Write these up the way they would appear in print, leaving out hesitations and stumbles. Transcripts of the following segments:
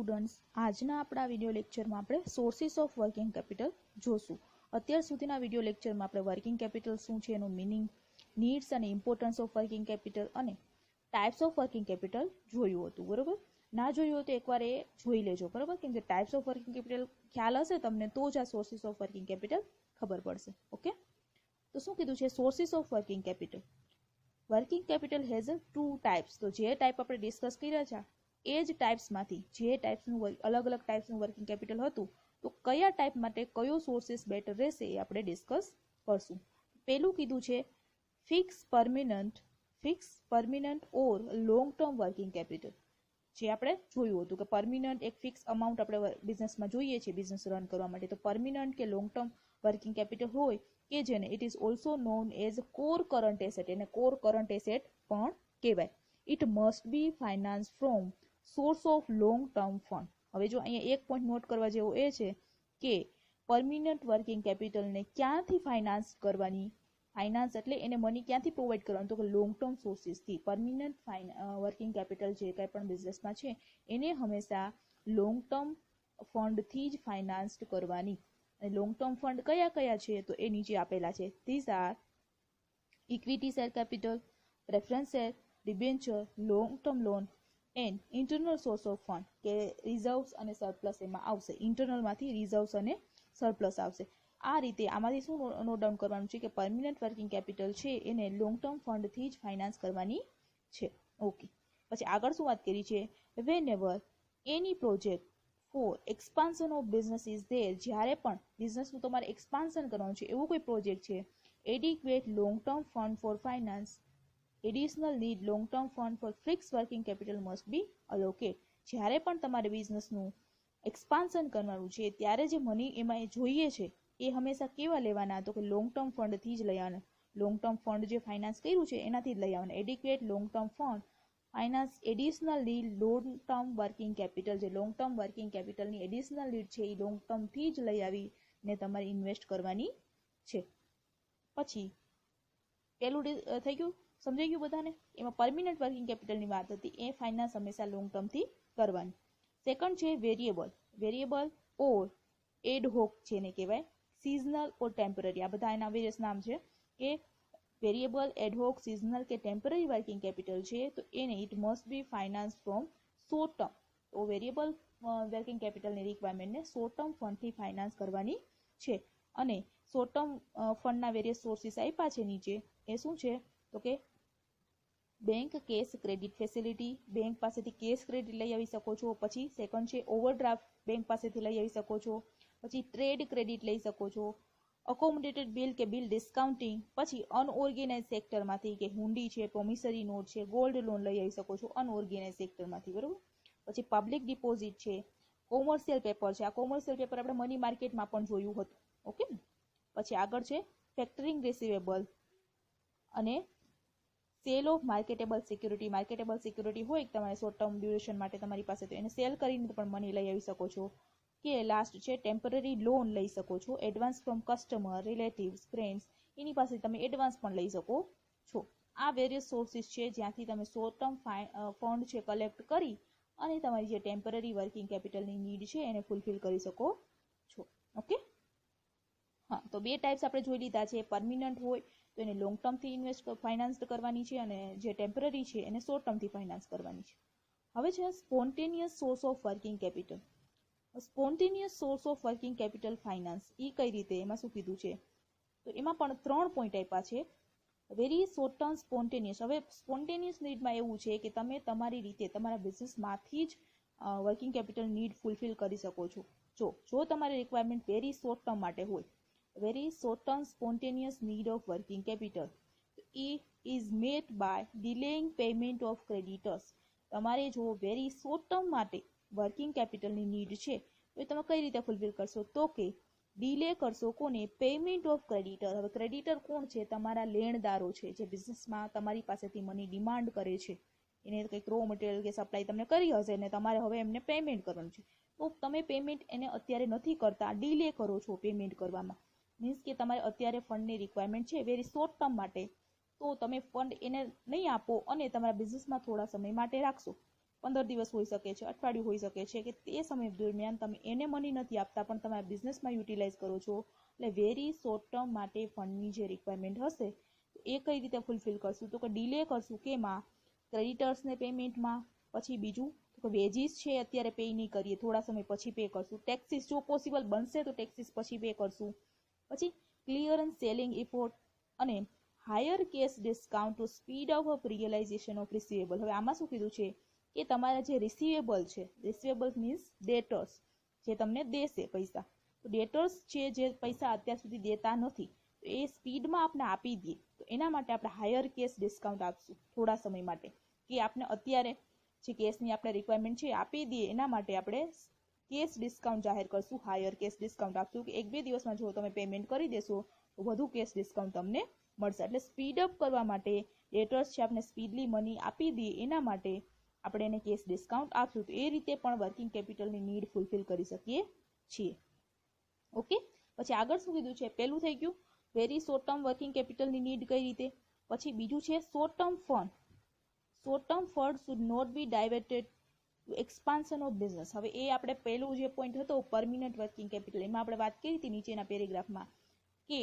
Students, આજના આપણા video લેક્ચરમાં આપણે સોર્સિસ ઓફ વર્કિંગ કેપિટલ જોશું. અત્યાર સુધીના વિડિયો લેક્ચરમાં આપણે વર્કિંગ કેપિટલ શું છે એનું મીનિંગ, નીડ્સ અને ઇમ્પોર્ટન્સ ઓફ વર્કિંગ કેપિટલ અને ટાઈપ્સ ઓફ વર્કિંગ કેપિટલ જોયું હતું. બરોબર, ના જોયું હોય તો એકવાર એ જોઈ લેજો. બરોબર, કેમ કે ટાઈપ્સ ઓફ વર્કિંગ કેપિટલ ખ્યાલ હશે તમને તો જ આ સોર્સિસ ઓફ વર્કિંગ કેપિટલ ખબર પડશે. ઓકે, તો શું કીધું છે sources of working capital. Working capital has two types. તો જે ટાઈપ આપણે ડિસ્કસ કર્યા છે એ જ ટાઈપ્સમાંથી જે ટાઈપ્સનું અલગ અલગ ટાઈપ્સનું વર્કિંગ કેપિટલ હતું તો કયા ટાઈપ માટે કયો સોર્સિસ બેટર રહેશે એ આપણે ડિસ્કસ કરશું. પહેલું કીધું છે ફિક્સ પરમિનન્ટ ઓર લોંગ ટર્મ વર્કિંગ કેપિટલ. જે આપણે જોયું હતું કે પરમિનન્ટ એક ફિક્સ અમાઉન્ટ આપણે બિઝનેસમાં જોઈએ છીએ બિઝનેસ રન કરવા માટે, તો પરમિનન્ટ કે લોંગ ટર્મ વર્કિંગ કેપિટલ હોય કે જેને it is also known as core current asset, એને કોર કરંટ એસેટ પણ કહેવાય. It must be finance from source of long term fund. હવે જો અહીંયા એક પોઈન્ટ નોટ કરવા જેવો એ છે કે પરમિનન્ટ વર્કિંગ કેપિટલને ક્યાંથી ફાઇનાન્સ કરવાની, ફાઇનાન્સ એટલે એને મની ક્યાંથી પ્રોવાઈડ કરવાનું, તો કે લોંગ ટર્મ સોર્સિસથી. પરમિનન્ટ વર્કિંગ કેપિટલ જે કંઈ પણ બિઝનેસમાં છે એને હંમેશા લોંગ ટર્મ ફંડથી જ ફાઇનાન્સ કરવાની. અને લોંગ ટર્મ ફંડ કયા કયા છે તો એ નીચે આપેલા છે. These are equity share capital, preference share, debenture, long term loan and internal source of fund, કે રિઝર્વ્સ અને સરપ્લસ એમાં આવશે. ઇન્ટરનલમાંથી રિઝર્વ્સ અને સરપ્લસ આવશે. આ રીતે આમાંથી શું નોટ ડાઉન કરવાનું છે કે પરમિનન્ટ વર્કિંગ કેપિટલ છે એને લોંગ ટર્મ ફંડથી જ ફાઇનાન્સ કરવાની છે. ઓકે, પછી આગળ શું વાત કરી છે, whenever any project for expansion of business is there. જ્યારે પણ બિઝનેસનું તમારે એક્સપાન્શન કરવાનું છે એવું કોઈ પ્રોજેક્ટ છે, adequate long term fund for finance, additional need long term fund for fix working capital must be allocate. જ્યારે પણ તમારે બિઝનેસનું એક્સપાન્શન કરવાનું છે ત્યારે જે મની એમાં જોઈએ છે એ હંમેશા કેવા લેવાના, તો કે લોંગ ટર્મ ફંડથી જ લઈ આવવાના. લોંગ ટર્મ ફંડ જે ફાઇનાન્સ કર્યું છે એનાથી જ લઈ આવવાના. Adequate long term fund finance additional need long term working capital. જે લોંગ ટર્મ વર્કિંગ કેપિટલની એડિશનલ નીડ છે એ લોંગ ટર્મથી જ લઈ આવીને તમારે ઇન્વેસ્ટ કરવાની છે. પછી પેલું થઈ ગયું, સમજાઈ ગયું બધાને. એમાં પરમિનન્ટ વર્કિંગ કેપિટલની વાત હતી, એ ફાઇનાન્સ હંમેશા લોંગ ટર્મથી કરવાની. સેકન્ડ છે વેરિયેબલ ઓર એડહોક જેને કહેવાય, સિઝનલ ઓર ટેમ્પરરી. આ બધા એના વેરિયસ નામ છે કે વેરિયેબલ, એડહોક, સિઝનલ કે ટેમ્પરરી વર્કિંગ કેપિટલ છે તો એને it must be finance from short term. તો વેરિયેબલ વર્કિંગ કેપિટલની રિક્વાયરમેન્ટને શોર્ટ ટર્મ ફંડથી ફાઇનાન્સ કરવાની છે. અને શોર્ટ ટર્મ ફંડના વેરિયસ સોર્સિસ આપ્યા છે નીચે, એ શું છે તો કે bank cash credit facility, bank પાસેથી કેશ ક્રેડિટ લઈ આવી શકો છો. પછી સેકન્ડ છે ઓવરડ્રાફ્ટ, બેંક પાસેથી લઈ આવી શકો છો. પછી ટ્રેડ ક્રેડિટ લઈ શકો છો. અકોમોડેટેડ બિલ કે બિલ ડિસ્કાઉન્ટિંગ. પછી અનઓર્ગેનાઇઝ સેક્ટરમાંથી કે હુંડી છે, પ્રોમિસરી નોટ છે, ગોલ્ડ લોન લઈ આવી શકો છો અનઓર્ગેનાઇઝ સેક્ટરમાંથી. બરોબર, પછી પબ્લિક ડિપોઝિટ છે, કોમર્શિયલ પેપર છે. આ કોમર્શિયલ પેપર આપણે મની માર્કેટમાં પણ જોયું હતું. ઓકે, પછી આગળ છે ફેક્ટરિંગ રિસીવેબલ અને cell of marketable security. Marketable security હોય તમારે શોર્ટ ટર્મ ડ્યુરેશન માટે તમારી પાસે, તો એને સેલ કરીને પણ મની લઈ આવી શકો છો. કે લાસ્ટ છે ટેમ્પરરી લોન લઈ શકો છો, advance from customer, relatives, friends, એની પાસે તમે એડવાન્સ પણ લઈ શકો છો. આ વેરિયસ સોર્સિસ છે જ્યાંથી તમે શોર્ટ ટર્મ ફંડ છે કલેક્ટ કરી અને તમારી જે ટેમ્પરરી વર્કિંગ કેપિટલની નીડ છે એને ફૂલફિલ કરી શકો છો. ઓકે, હા, તો બે ટાઈપ્સ આપણે જોઈ લીધા છે. પરમિનન્ટ હોય તો એને લોંગ ટર્મથી ફાઇનાન્સ કરવાની છે અને જે ટેમ્પરરી છે એને શોર્ટ ટર્મથી ફાઇનાન્સ કરવાની છે. હવે છે spontaneous source of working capital. Spontaneous source of working capital finance એ કઈ રીતે, એમાં શું કીધું છે તો એમાં પણ 3 પોઈન્ટ આપ્યા છે. Very short term spontaneous. હવે સ્પોન્ટેનિયસ નીડમાં એવું છે કે તમે તમારી રીતે તમારા બિઝનેસમાંથી જ વર્કિંગ કેપિટલ નીડ ફૂલફિલ કરી શકો છો. જો તમારી રિક્વાયરમેન્ટ વેરી શોર્ટ ટર્મ માટે હોય, very short term spontaneous need of working capital is met by delaying payment of creditors. તમારે જો વેરી શોર્ટ ટર્મ માટે વર્કિંગ કેપિટલની નીડ છે તો એ તમે કઈ રીતે ફૂલફિલ કરશો, તો કે ડીલે કરશો કોને, પેમેન્ટ ઓફ ક્રેડિટર. હવે ક્રેડિટર કોણ છે, તમારા લેણદારો છે જે બિઝનેસમાં તમારી પાસેથી મની ડિમાન્ડ કરે છે. એને કંઈક રો મટીરિયલ કે સપ્લાય તમને કરી હશે ને તમારે હવે એમને પેમેન્ટ કરવાનું છે, તો તમે પેમેન્ટ એને અત્યારે નથી કરતા, ડીલે કરો છો પેમેન્ટ કરવામાં. મીન્સ કે તમારે અત્યારે ફંડની રિક્વાયરમેન્ટ છે વેરી શોર્ટ ટર્મ માટે, તો તમે ફંડ એને નહીં આપો અને તમારા બિઝનેસમાં થોડા સમય માટે રાખશો. 15 દિવસ હોઈ શકે છે, અઠવાડિયું હોઈ શકે છે, કે તે સમય દરમિયાન તમે એને મની નથી આપતા પણ તમારા બિઝનેસમાં યુટિલાઇઝ કરો છો, એટલે વેરી શોર્ટ ટર્મ માટે ફંડની જે રિક્વાયરમેન્ટ હશે એ કઈ રીતે ફૂલફિલ કરશું? તો કે ડિલે કરશું કેમાં? ક્રેડિટર્સને પેમેન્ટમાં, પછી બીજું તો કે વેજીસ છે અત્યારે પે નહીં કરીએ, થોડા સમય પછી પે કરશું, ટેક્સીસ જો પોસિબલ બનશે તો ટેક્સીસ પછી પે કરશું, પછી ક્લિયરન્સ સેલિંગ ઇફોર્ટ અને higher cash discount to speed up realisation of receivable. હવે આમાં શું કીધું છે કે તમારા જે રિસીવેબલ છે, રિસીવેબલ મીન્સ ડેટર્સ, જે તમને દેશે પૈસા, તો ડેટર્સ છે જે પૈસા અત્યાર સુધી દેતા નથી તો એ સ્પીડમાં આપણે આપી દઈએ, તો એના માટે આપણે હાયર કેશ ડિસ્કાઉન્ટ આપશું થોડા સમય માટે, કે આપણે અત્યારે જે કેશની આપણે રિક્વાયરમેન્ટ છે આપી દઈએ, એના માટે આપણે કેશ ડિસ્કાઉન્ટ જાહેર કરશું, હાયર કેશ ડિસ્કાઉન્ટ આપશું, કે 1-2 દિવસમાં જો તમે પેમેન્ટ કરી દેશો તો વધુ કેશ ડિસ્કાઉન્ટ તમને મળશે. એટલે સ્પીડ અપ કરવા માટે ડેટર્સ છે આપણે સ્પીડલી મની આપી દઈએ, એના માટે આપણે એને કેશ ડિસ્કાઉન્ટ આપશું. તો એ રીતે પણ વર્કિંગ કેપિટલની નીડ ફૂલફિલ કરી શકીએ છીએ. ઓકે, પછી આગળ શું કીધું છે? પહેલું થઈ ગયું વેરી શોર્ટ ટર્મ વર્કિંગ કેપિટલની નીડ કઈ રીતે. પછી બીજું છે short term fund. Short term fund should not be diverted to expansion of business. હવે એ આપણે પહેલું જે પોઈન્ટ હતો પરમિનન્ટ વર્કિંગ કેપિટલ, એમાં આપણે વાત કરી હતી નીચેના પેરેગ્રાફમાં કે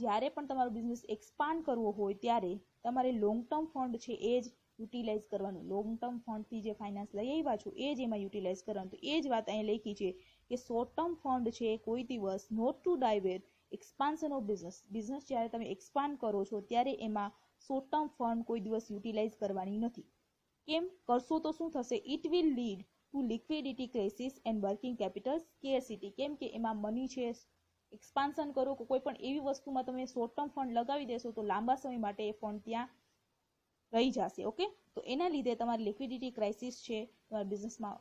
જ્યારે પણ તમારો બિઝનેસ એક્સપાન્ડ કરવો હોય ત્યારે તમારે લોંગ ટર્મ ફંડ છે એ જ યુટિલાઇઝ કરવાનું. લોંગ ટર્મ ફંડથી જે ફાઇનાન્સ લઈ આવ્યા છો એ જ એમાં યુટિલાઇઝ કરવાનું. તો એ જ વાત અહીં લખી છે કે શોર્ટ ટર્મ ફંડ છે કોઈ દિવસ not to divert expansion of business. Business જ્યારે તમે એક્સપાન્ડ કરો છો ત્યારે એમાં શોર્ટ ટર્મ ફંડ કોઈ દિવસ યુટિલાઇઝ કરવાની નથી. કેમ કરશો તો શું થશે? It will lead to liquidity crisis and working capital scarcity. કેમ કે એમાં મની છે, એક્સપાન્શન કરો કે કોઈ પણ એવી વસ્તુમાં તમે શોર્ટ ટર્મ ફંડ લગાવી દેશો તો લાંબા સમય માટે એ ફંડ ત્યાં રહી જશે. ઓકે, તો એના લીધે તમારી લિક્વિડિટી ક્રાઇસિસ છે તમારા બિઝનેસમાં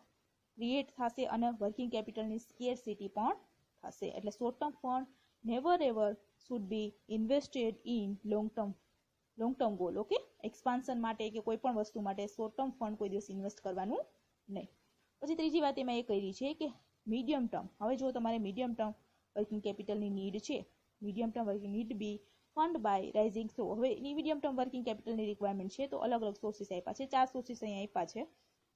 ક્રિએટ થશે અને વર્કિંગ કેપિટલની સ્કેર્સિટી પણ થશે. એટલે short term fund never ever should be invested in long term goal. Okay, expansion માટે કે કોઈ પણ વસ્તુ માટે શોર્ટ ટર્મ ફંડ કોઈ દિવસ ઇન્વેસ્ટ કરવાનું નહીં. પછી ત્રીજી વાત એમાં એ કરી છે કે મીડિયમ ટર્મ. હવે જો તમારે મીડિયમ ટર્મ વર્કિંગ કેપિટલની નીડ છે, medium term working need be fund by raising flow. હવે મીડિયમ ટર્મ વર્કિંગ કેપિટલની રિક્વાયરમેન્ટ છે તો અલગ અલગ સોર્સિસ આપ્યા છે, 4 સોર્સિસ અહીંયા આપ્યા છે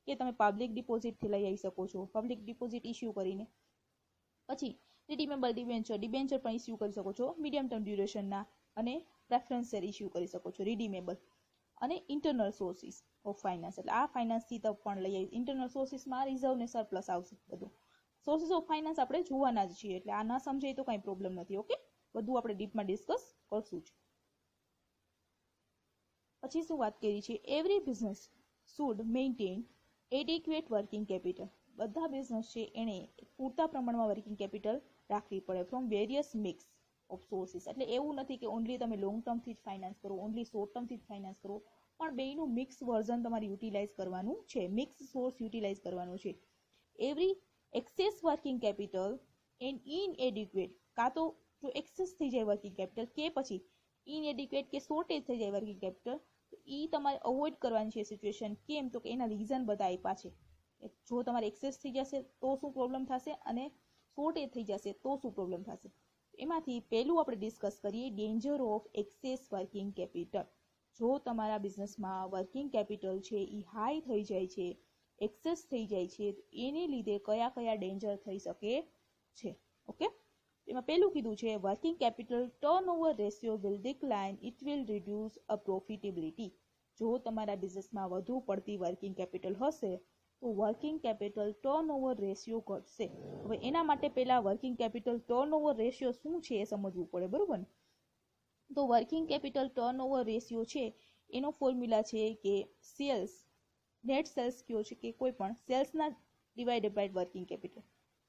કે તમે પબ્લિક ડિપોઝિટથી લઈ આવી શકો છો, પબ્લિક ડિપોઝિટ ઇસ્યુ કરીને. પછી રિડીમેબલ ડિબેન્ચર પણ ઇસ્યુ કરી શકો છો મીડિયમ ટર્મ ડ્યુરેશનના, અને પ્રેફરન્સ શેર ઇસ્યુ કરી શકો છો રિડીમેબલ. અને ઇન્ટરનલ સોર્સિસ ઓફ ફાઇનાન્સ, એટલે આ ફાઇનાન્સથી તો પણ લઈ આવી. ઇન્ટરનલ સોર્સિસમાં રિઝર્વ ને સરપ્લસ આવશે. બધું સોર્સિસ ઓફ ફાઇનાન્સ આપણે જોવાના જ છીએ, એટલે આ ના સમજાય તો કાંઈ પ્રોબ્લેમ નથી. ઓકે, બધું આપણે ડીપમાં ડિસ્કસ કરશું જ. પછી શું વાત કરી છે? Every business should maintain adequate working capital. બધા બિઝનેસ છે એને પૂરતા પ્રમાણમાં વર્કિંગ કેપિટલ રાખવી પડે from various mix of sources. એટલે એવું નથી કે ઓનલી તમે લોંગ ટર્મથી જ ફાઇનાન્સ કરો, ઓનલી શોર્ટ ટર્મથી જ ફાઇનાન્સ કરો, પણ બેયનું મિક્સ વર્ઝન તમારે યુટિલાઇઝ કરવાનું છે, મિક્સ સોર્સ યુટિલાઇઝ કરવાનું છે. Every excess working capital and inadequate, કાં તો જો એક્સેસ થઈ જાય વર્કિંગ કેપિટલ કે પછી ઇનએડિક્વેટ કે શોર્ટેજ થઈ જાય વર્કિંગ કેપિટલ, તો એ તમારે અવોઇડ કરવાની છે સિચ્યુએશન. કેમ? તો કે એના રીઝન બધા આપ્યા છે. જો તમારે એક્સેસ થઈ જશે તો શું પ્રોબ્લેમ થશે, અને શોર્ટેજ થઈ જશે તો શું પ્રોબ્લેમ થશે. એમાંથી પહેલું આપણે ડિસ્કસ કરીએ danger of access working capital. જો તમારા બિઝનેસમાં વર્કિંગ કેપિટલ છે એ હાઈ થઈ જાય છે, એક્સેસ થઈ જાય છે, એને લીધે કયા કયા ડેન્જર થઈ શકે છે. ઓકે, એમાં પહેલું કીધું છે working capital turnover ratio will decline, it will reduce a profitability. જો તમારા બિઝનેસમાં વધુ પડતી વર્કિંગ કેપિટલ હશે તો વર્કિંગ કેપિટલ ટર્નઓવર રેશિયો ઘટશે. હવે એના માટે પહેલા વર્કિંગ કેપિટલ ટર્નઓવર રેશિયો શું છે એ સમજવું પડે, બરોબર ને? તો વર્કિંગ કેપિટલ ટર્નઓવર રેશિયો છે એનો ફોર્મ્યુલા છે કે સેલ્સ, નેટ સેલ્સ કયો છે કે કોઈ પણ સેલ્સના ડિવાઇડેડ બાય વર્કિંગ કેપિટલ.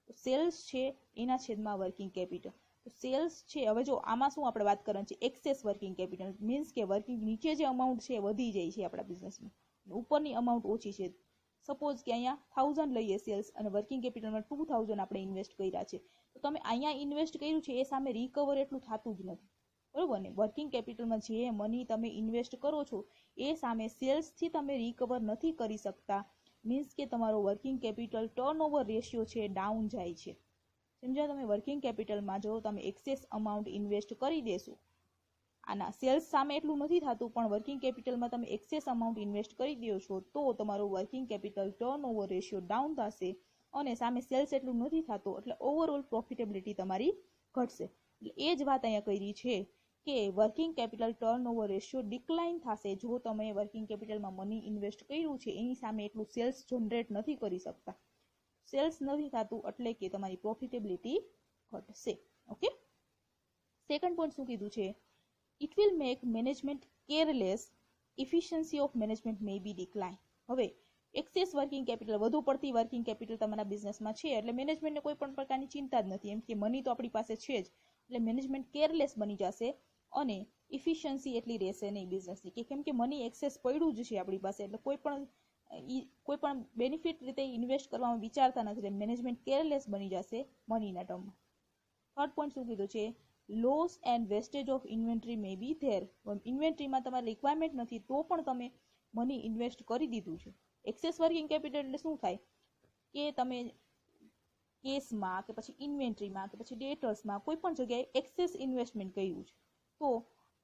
તો સેલ્સ છે એના છેદમાં વર્કિંગ કેપિટલ. તો સેલ્સ છે, હવે જો આમાં શું આપણે વાત કરવાની છે? એક્સેસ વર્કિંગ કેપિટલ મીન્સ કે વર્કિંગ નીચે જે અમાઉન્ટ છે વધી જાય છે આપણા બિઝનેસમાં, ઉપરની અમાઉન્ટ ઓછી છે. સપોઝ કે અહીંયા 1000 લઈએ સેલ્સ અને વર્કિંગ કેપિટલમાં 2000 આપણે ઇન્વેસ્ટ કર્યા છે, તો તમે અહીંયા ઇન્વેસ્ટ કર્યું છે એ સામે રિકવર એટલું થતું જ નથી, બરોબર ને? વર્કિંગ કેપિટલમાં જે મની તમે ઇન્વેસ્ટ કરો છો એ સામે સેલ્સથી તમે રિકવર નથી કરી શકતા. મીન્સ કે તમારો વર્કિંગ કેપિટલ ટર્નઓવર રેશિયો છે ડાઉન જાય છે. સમજ્યા? તમે વર્કિંગ કેપિટલમાં જો તમે એક્સેસ અમાઉન્ટ ઇન્વેસ્ટ કરી દેશો આના સેલ્સ સામે એટલું નથી થતું, પણ વર્કિંગ કેપિટલમાં તમે એક્સેસ અમાઉન્ટ ઇન્વેસ્ટ કરી દો છો તો તમારું working capital turnover ratio down થશે અને સામે સેલ્સ એટલું નથી થતું, એટલે ઓવરઓલ પ્રોફિટેબિલિટી તમારી ઘટશે. એટલે એ જ વાત અહીંયા કરી છે કે working capital turnover ratio decline થશે જો તમે વર્કિંગ કેપિટલમાં મની ઇન્વેસ્ટ કર્યું છે એની સામે એટલું સેલ્સ જનરેટ નથી કરી શકતા. સેલ્સ નથી થતું એટલે કે તમારી પ્રોફિટેબિલિટી ઘટશે. ઓકે, સેકન્ડ પોઈન્ટ શું કીધું છે? It will make management careless, efficiency of management may be decline. હવે એક્સેસ વર્કિંગ કેપિટલ, વધુ પડતી વર્કિંગ કેપિટલ તમારા બિઝનેસમાં છે એટલે મેનેજમેન્ટને કોઈ પણ પ્રકારની ચિંતા જ નથી, એમ કે મની તો આપણી પાસે છે જ, એટલે મેનેજમેન્ટ કેરલેસ બની જશે અને ઇફિશિયન્સી એટલી રહેશે નહીં બિઝનેસની, કે કેમ કે મની એક્સેસ પડ્યું જ છે આપણી પાસે, એટલે કોઈ પણ બેનિફિટ રીતે ઇન્વેસ્ટ કરવામાં વિચારતા નથી, એટલે મેનેજમેન્ટ કેરલેસ બની જશે મનીના ટર્મમાં. થર્ડ પોઈન્ટ શું કીધું છે? Loss and wastage of inventory may be there. ઇન્વેન્ટરીમાં તમારે રિક્વાયરમેન્ટ નથી તો પણ તમે મની ઇન્વેસ્ટ કરી દીધું છે. એક્સેસ વર્કિંગ કેપિટલ એટલે શું થાય કે તમે કેસમાં કે પછી ઇન્વેન્ટરીમાં કે પછી ડેટર્સમાં કોઈ પણ જગ્યાએ એક્સેસ ઇન્વેસ્ટમેન્ટ કર્યું છે, તો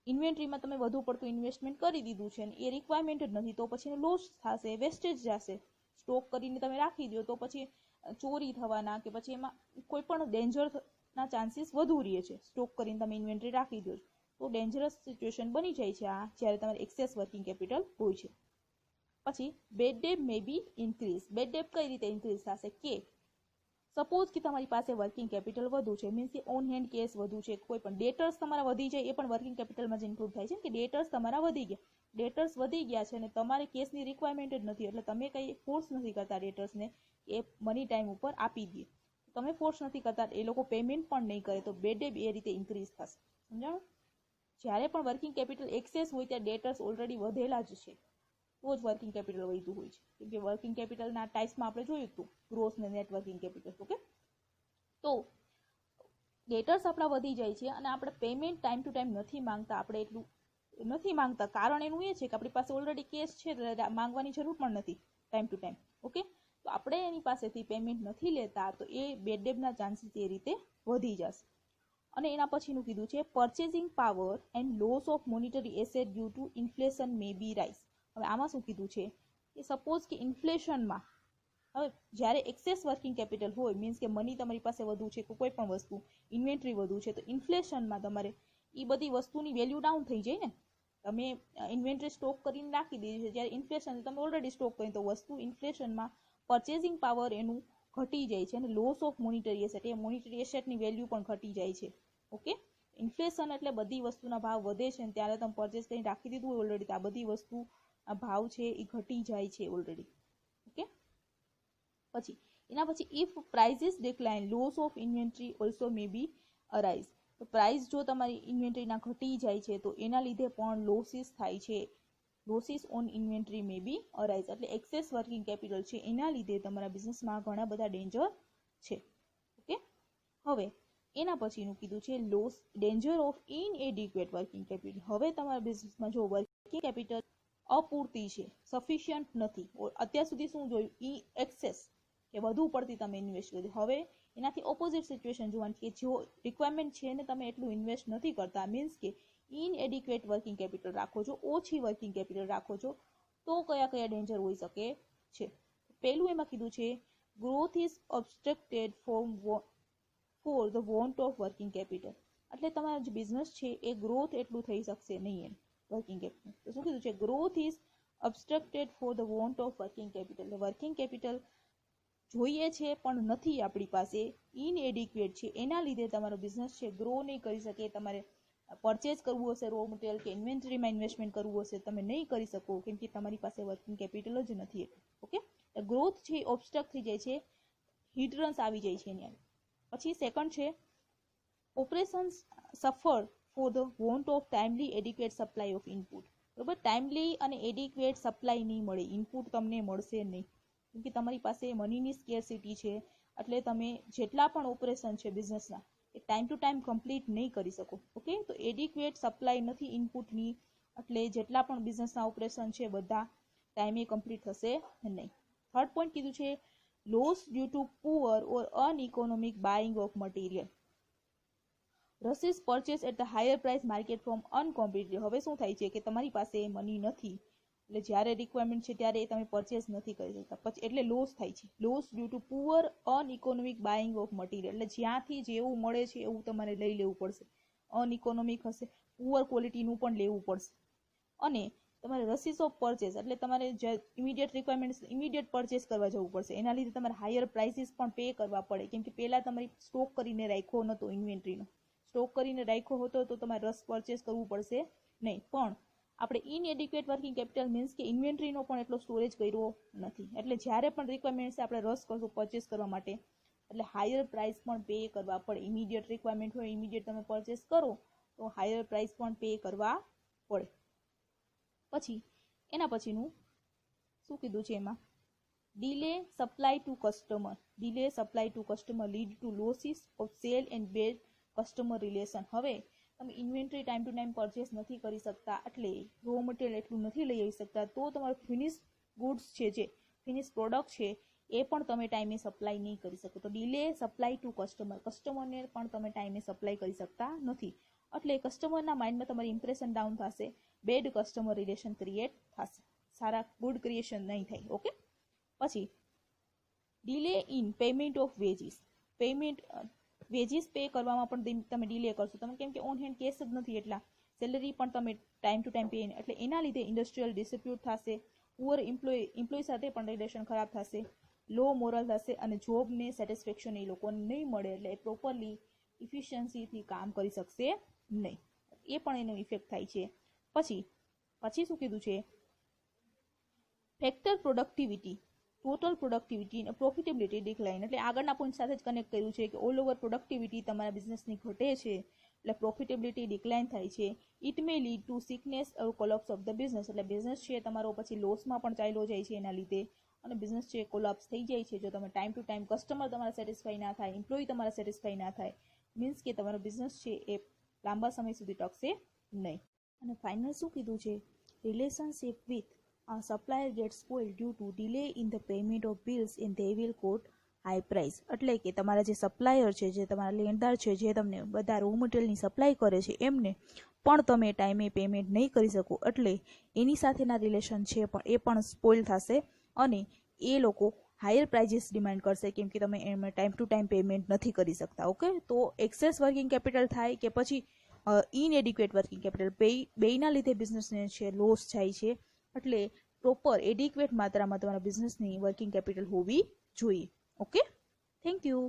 ઇન્વેન્ટરીમાં તમે વધુ પડતું ઇન્વેસ્ટમેન્ટ કરી દીધું છે અને એ રિક્વાયરમેન્ટ જ નથી, તો પછી લોસ થશે, વેસ્ટેજ જશે. સ્ટોક કરીને તમે રાખી દો તો પછી ચોરી થવાના કે પછી એમાં કોઈ પણ ડેન્જરના ચાન્સીસ વધુ રહે છે. સ્ટોક કરીને તમે ઇન્વેન્ટરી રાખી દો તો ડેન્જરસ સિચ્યુએશન બની જાય છે આ જ્યારે તમારે એક્સેસ વર્કિંગ કેપિટલ હોય છે. પછી બેડ ડેટ મે બી ઇન્ક્રીઝ. બેડ ડેટ કઈ રીતે ઇન્ક્રીઝ થશે કે સપોઝ કે તમારી પાસે વર્કિંગ કેપિટલ વધુ છે, મીન્સ કે ઓન હેન્ડ કેસ વધુ છે, કોઈ પણ ડેટર્સ તમારા વધી જાય, એ પણ વર્કિંગ કેપિટલમાં જ ઇન્ક્લુડ થાય છે કે ડેટર્સ તમારા વધી ગયા, ડેટર્સ વધી ગયા છે અને તમારે કેસની રિક્વાયરમેન્ટ જ નથી, એટલે તમે કંઈ ફોર્સ નથી કરતા ડેટર્સને એ મની ટાઈમ ઉપર આપી દે, તમે ફોર્સ નથી કરતા, એ લોકો પેમેન્ટ પણ નહીં કરે, તો બેડ ડેટ એ રીતે ઇન્ક્રીઝ થશે. સમજાણું? જ્યારે પણ વર્કિંગ કેપિટલ એક્સેસ હોય ત્યાં ડેટર્સ ઓલરેડી વધેલા જ છે તો જ વર્કિંગ કેપિટલ વધ્યું હોય છે, કેમ કે વર્કિંગ કેપિટલના ટાઈપ્સમાં આપણે જોયું હતું ગ્રોસ ને નેટ વર્કિંગ કેપિટલ. ઓકે, તો ડેટર્સ આપણા વધી જાય છે અને આપણે પેમેન્ટ ટાઈમ ટુ ટાઈમ નથી માંગતા, આપણે એટલું નથી માંગતા, કારણ એનું એ છે કે આપણી પાસે ઓલરેડી કેસ છે, માંગવાની જરૂર પણ નથી ટાઈમ ટુ ટાઈમ. ઓકે, તો આપણે એની પાસેથી પેમેન્ટ નથી લેતા તો એ બેડ ડેટના ચાન્સીસ એ રીતે વધી જશે. અને એના પછીનું કીધું છે purchasing power and loss of monetary asset due to inflation may be rise. હવે આમાં શું કીધું છે કે સપોઝ કે ઇન્ફ્લેશનમાં, હવે જ્યારે એક્સેસ વર્કિંગ કેપિટલ હોય, મીન્સ કે મની તમારી પાસે વધુ છે, કોઈ પણ વસ્તુ ઇન્વેન્ટરી વધુ છે, તો ઇન્ફ્લેશનમાં તમારે એ બધી વસ્તુની વેલ્યુ ડાઉન થઈ જાય ને. તમે ઇન્વેન્ટરી સ્ટોક કરીને રાખી દીધી છે, જ્યારે ઇન્ફ્લેશન તમે ઓલરેડી સ્ટોક કરી, તો વસ્તુ ઇન્ફ્લેશનમાં પર્ચેસિંગ પાવર એનું ઘટી જાય છે અને લોસ ઓફ મોનિટરી એસેટ, એ મોનિટરી એસેટની વેલ્યુ પણ ઘટી જાય છે. ઓકે, ઇન્ફ્લેશન એટલે બધી વસ્તુના ભાવ વધે છે અને ત્યારે તમે પરચેસ કરીને રાખી દીધું હોય ઓલરેડી, તો આ બધી વસ્તુ ભાવ છે એ ઘટી જાય છે ઓલરેડી. ઓકે, પછી એના પછી if prices decline loss of inventory also may be arise. તો પ્રાઇસ જો તમારી ઇન્વેન્ટરીના ઘટી જાય છે તો એના લીધે પણ લોસીસ થાય છે, losses on inventory may be arise. એટલે એક્સેસ વર્કિંગ કેપિટલ છે એના લીધે તમારા બિઝનેસમાં ઘણા બધા ડેન્જર છે. ઓકે, હવે એના પછીનું કીધું છે loss danger of inadequate working capital. હવે તમારા બિઝનેસમાં જો વર્કિંગ કેપિટલ અપૂરતી છે, સફિશિયન્ટ નથી, અત્યાર સુધી શું જોયું એક્સેસ કે વધુ પડતી તમે ઇન્વેસ્ટ કરી, હવે એનાથી ઓપોઝિટ સિચ્યુએશન જોવાની કે જો રિક્વાયરમેન્ટ છે ને તમે એટલું ઇન્વેસ્ટ નથી કરતા, મીન્સ કે ઇનએડિક્વેટ વર્કિંગ કેપિટલ રાખો છો, ઓછી વર્કિંગ કેપિટલ રાખો છો, તો કયા કયા ડેન્જર હોઈ શકે છે? પહેલું એમાં કીધું છે growth is obstructed for the want of working capital. એટલે તમારો જે બિઝનેસ છે એ ગ્રોથ એટલું થઈ શકશે નહીં વર્કિંગ કેપિટલ. તો શું કીધું છે? Growth is obstructed for the want of working capital. Working capital જોઈએ છે પણ નથી આપણી પાસે, ઇનએડિક્વેટ છે, એના લીધે તમારો બિઝનેસ છે ગ્રો નહીં કરી શકે. તમારે પરચેસ કરવું હશે રો મટીરિયલ કે ઇન્વેન્ટરીમાં ઇન્વેસ્ટમેન્ટ કરવું હશે, તમે નહીં કરી શકો કેમ કે તમારી પાસે વર્કિંગ કેપિટલ જ નથી એટલું. ઓકે, ગ્રોથ છે ઓબ્સ્ટ્રક્ટ થઈ જાય છે, હિન્ડ્રન્સ આવી જાય છે એની. પછી સેકન્ડ છે ઓપરેશન્સ સફર four the want of timely adequate supply of input. બરોબર, ટાઈમલી અને એડિક્વેટ સપ્લાય નહીં મળે, ઇનપુટ તમને મળશે નહીં કેમ કે તમારી પાસે મનીની સ્કેરસિટી છે, એટલે તમે જેટલા પણ ઓપરેશન છે બિઝનેસના એ ટાઈમ ટુ ટાઈમ કમ્પ્લીટ નહીં કરી શકો. ઓકે, તો એડિક્વેટ સપ્લાય નથી ઇનપુટની, એટલે જેટલા પણ બિઝનેસના ઓપરેશન છે બધા ટાઈમે કમ્પ્લીટ થશે નહીં. થર્ડ પોઈન્ટ કીધું છે loss due to poor or uneconomic buying of material. રસીસ purchase at the higher price market from uncompetitive. હવે શું થાય છે કે તમારી પાસે મની નથી, એટલે જ્યારે રિક્વાયરમેન્ટ છે ત્યારે તમે પરચેસ નથી કરી શકતા, પછી એટલે લોસ થાય છે. Loss due to poor uneconomic buying of material. એટલે જ્યાંથી જેવું મળે છે એવું તમારે લઈ લેવું પડશે. અનઇકોનોમિક હશે, પુઅર ક્વોલિટીનું પણ લેવું પડશે. અને તમારે રસીસ ઓફ પરચેસ એટલે તમારે જે ઇમિડિયેટ રિક્વાયરમેન્ટ ઇમિડિયેટ પરચેસ કરવા જવું પડશે. એના લીધે તમારે હાયર પ્રાઇસીસ પણ પે કરવા પડે, કેમ કે પહેલા તમારી સ્ટોક કરીને રાખ્યો નહોતો, ઇન્વેન્ટરીનો સ્ટોક કરીને રાખ્યો હતો તો તમારે રસ પરચેસ કરવું પડશે નહીં. પણ આપણે ઇનએડિક્વેટ વર્કિંગ કેપિટલ મીન્સ કે ઇન્વેન્ટરીનો પણ એટલો સ્ટોરેજ કર્યો નથી, એટલે જ્યારે પણ રિક્વાયરમેન્ટ છે આપણે રસ કરશું પરચેસ કરવા માટે, એટલે હાયર પ્રાઇસ પણ પે કરવા પડે. ઇમિડિયેટ રિક્વાયરમેન્ટ હોય, ઇમિડિયેટ તમે પરચેસ કરો તો હાયર પ્રાઇસ પણ પે કરવા પડે. પછી એના પછીનું શું કીધું છે એમાં, delay supply to customer. Delay supply to customer lead to losses of sale and bad customer relation. હવે તમે inventory time to time purchase નથી કરી શકતા, એટલે રો મટીરિયલ એટલું નથી લઈ આવી શકતા, તો તમારું ફિનિશ ગુડ્સ છે, જે ફિનિશ પ્રોડક્ટ છે એ પણ તમે ટાઈમે સપ્લાય નહીં કરી શકો. તો ડીલે સપ્લાય ટુ કસ્ટમર, કસ્ટમરને પણ તમે ટાઈમે સપ્લાય કરી શકતા નથી, એટલે કસ્ટમરના માઇન્ડમાં તમારી ઇમ્પ્રેશન ડાઉન થશે, બેડ કસ્ટમર રિલેશન ક્રિએટ થશે, સારા ગુડ ક્રિએશન નહીં થાય. ઓકે. પછી delay in payment of veggies. Payment veggies pay કરવામાં પણ તમે ડિલે કરશો, તમે કેમ કે ઓન હેન્ડ કેશ જ નથી, એટલા સેલરી પણ તમે ટાઈમ ટુ ટાઈમ પે, એટલે એના લીધે ઇન્ડસ્ટ્રીયલ ડિસ્પ્યુટ થશે, પુઅર એમ્પ્લોય સાથે પણ રિલેશન ખરાબ થશે, લો મોરલ થશે, અને જોબને સેટિસ્ફેક્શન એ લોકોને નહીં મળે, એટલે પ્રોપરલી ઇફિશિયન્સીથી કામ કરી શકશે નહીં, એ પણ એનો ઇફેક્ટ થાય છે. પછી શું કીધું છે, ફેક્ટર પ્રોડક્ટિવિટી, ટોટલ પ્રોડક્ટિવિટી અને પ્રોફિટેબિલિટી ડિક્લાઇન. એટલે આગળના પોઈન્ટ સાથે જ કનેક્ટ કર્યું છે કે ઓલ ઓવર પ્રોડક્ટિવિટી તમારા બિઝનેસની ઘટે છે, એટલે પ્રોફિટેબિલિટી ડિક્લાઇન થાય છે. It may lead to sickness or collapse of the business. એટલે બિઝનેસ છે તમારો પછી લોસમાં પણ ચાલ્યો જાય છે એના લીધે, અને બિઝનેસ છે કોલેપ્સ થઈ જાય છે જો તમે ટાઈમ ટુ ટાઈમ કસ્ટમર તમારા સેટિસ્ફાઈ ના થાય, એમ્પ્લોય તમારા સેટિસ્ફાઈ ના થાય, મીન્સ કે તમારો બિઝનેસ છે એ લાંબા સમય સુધી ટકશે નહીં. અને ફાઇનલ શું કીધું છે, relationship with supplier gets spoiled due to delay in the payment of bills and they will quote high price. એટલે કે તમારા જે સપ્લાયર છે, જે તમારા લેણદાર છે, જે તમને બધા રો મટીરિયલની સપ્લાય કરે છે, એમને પણ તમે ટાઈમે પેમેન્ટ નહીં કરી શકો, એટલે એની સાથેના રિલેશન છે પણ એ પણ સ્પોઇલ થશે, અને એ લોકો હાયર પ્રાઇઝીસ ડિમાન્ડ કરશે, કેમ કે તમે એમને ટાઈમ ટુ ટાઈમ પેમેન્ટ નથી કરી શકતા. ઓકે. તો એક્સેસ વર્કિંગ કેપિટલ થાય કે પછી ઇનએડિક્વેટ વર્કિંગ કેપિટલ, બેયના લીધે બિઝનેસને છે લોસ જાય છે, એટલે પ્રોપર એડિક્વેટ માત્રામાં તમારા બિઝનેસની વર્કિંગ કેપિટલ હોવી જોઈએ. ઓકે. Thank you.